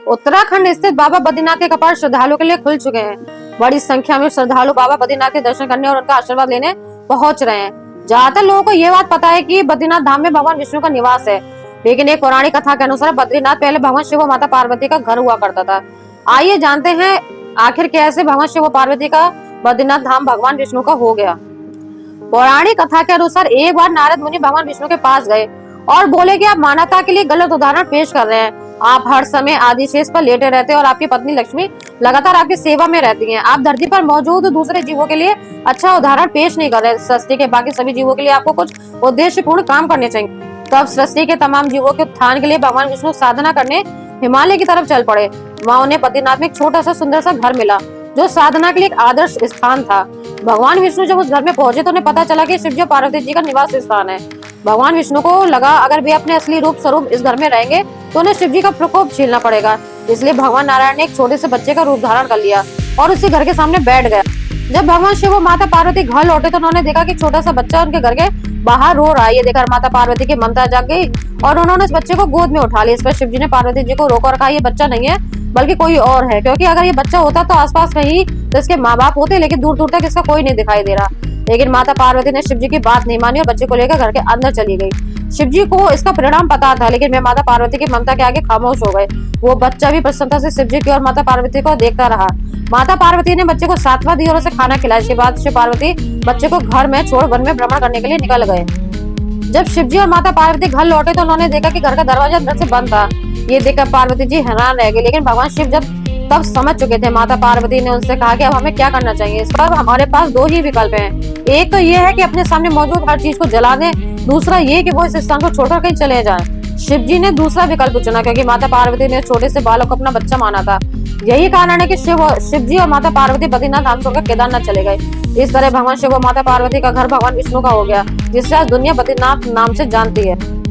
उत्तराखंड स्थित बाबा बद्रीनाथ के कपाट श्रद्धालुओं के लिए खुल चुके हैं। बड़ी संख्या में श्रद्धालु बाबा बद्रीनाथ के दर्शन करने और उनका आशीर्वाद लेने पहुंच रहे हैं। ज्यादातर लोगों को ये बात पता है कि बद्रीनाथ धाम में भगवान विष्णु का निवास है, लेकिन एक पौराणिक कथा के अनुसार बद्रीनाथ पहले भगवान शिव और माता पार्वती का घर हुआ करता था। आइए जानते हैं आखिर कैसे भगवान शिव और पार्वती का बद्रीनाथ धाम भगवान विष्णु का हो गया। पौराणिक कथा के अनुसार एक बार नारद मुनि भगवान विष्णु के पास गए और बोले कि आप मानवता के लिए गलत उदाहरण पेश कर रहे हैं। आप हर समय आदिशेष पर लेटे रहते हैं और आपकी पत्नी लक्ष्मी लगातार आपकी सेवा में रहती हैं। आप धरती पर मौजूद दूसरे जीवों के लिए अच्छा उदाहरण पेश नहीं कर रहे। सृष्टि के बाकी सभी जीवों के लिए आपको कुछ उद्देश्यपूर्ण काम करने चाहिए। तब सृष्टि के तमाम जीवों के उत्थान के लिए भगवान विष्णु साधना करने हिमालय की तरफ चल पड़े। वहाँ उन्हें बद्रीनाथ में एक छोटा सा सुंदर सा घर मिला, जो साधना के लिए एक आदर्श स्थान था। भगवान विष्णु जब उस घर में पहुंचे तो उन्हें पता चला कि शिव जी और पार्वती जी का निवास स्थान है। भगवान विष्णु को लगा अगर वे अपने असली रूप स्वरूप इस घर में रहेंगे तो उन्हें शिव जी का प्रकोप झेलना पड़ेगा। इसलिए भगवान नारायण ने एक छोटे से बच्चे का रूप धारण कर लिया और उसी घर के सामने बैठ गया। जब भगवान शिव और माता पार्वती घर लौटे तो उन्होंने देखा कि छोटा सा बच्चा उनके घर के बाहर रो रहा है। ये देखकर माता पार्वती की ममता जाग गई और उन्होंने इस बच्चे को गोद में उठा लिया। इस पर शिव जी ने पार्वती जी को रोका और कहा ये बच्चा नहीं है बल्कि कोई और है, क्योंकि अगर ये बच्चा होता तो आसपास कहीं तो इसके माँ बाप होते, लेकिन दूर दूर तक इसका कोई नहीं दिखाई दे रहा। लेकिन माता पार्वती ने शिव जी की बात नहीं मानी और बच्चे को लेकर घर के अंदर चली गई। शिव जी को इसका परिणाम पता था, लेकिन वे माता पार्वती की ममता के आगे खामोश हो गए। वो बच्चा भी प्रसन्नता से शिव जी की और माता पार्वती को देखता रहा। माता पार्वती ने बच्चे को सांत्वना दी और उसे खाना खिलाया। इसके बाद शिव पार्वती बच्चे को घर में छोड़ वन में भ्रमण करने के लिए निकल गए। जब शिव जी और माता पार्वती घर लौटे तो उन्होंने देखा कि घर का दरवाजा अंदर से बंद था। ये देखकर पार्वती जी हैरान रह गई, लेकिन भगवान शिव जब तब समझ चुके थे। माता पार्वती ने उनसे कहा कि अब हमें क्या करना चाहिए। इस पर हमारे पास दो ही विकल्प हैं। एक तो ये है कि अपने सामने मौजूद हर चीज को जला दें, दूसरा ये कि वो इस स्थान को छोड़कर कहीं चले जाएं। शिव जी ने दूसरा विकल्प चुना, क्योंकि माता पार्वती ने छोटे से बालक को अपना बच्चा माना था। यही कारण है कि शिव जी और माता पार्वती बद्रीनाथ धाम छोड़कर केदारनाथ चले गए। इस तरह भगवान शिव और माता पार्वती का घर भगवान विष्णु का हो गया, जिससे आज दुनिया बद्रीनाथ नाम से जानती है।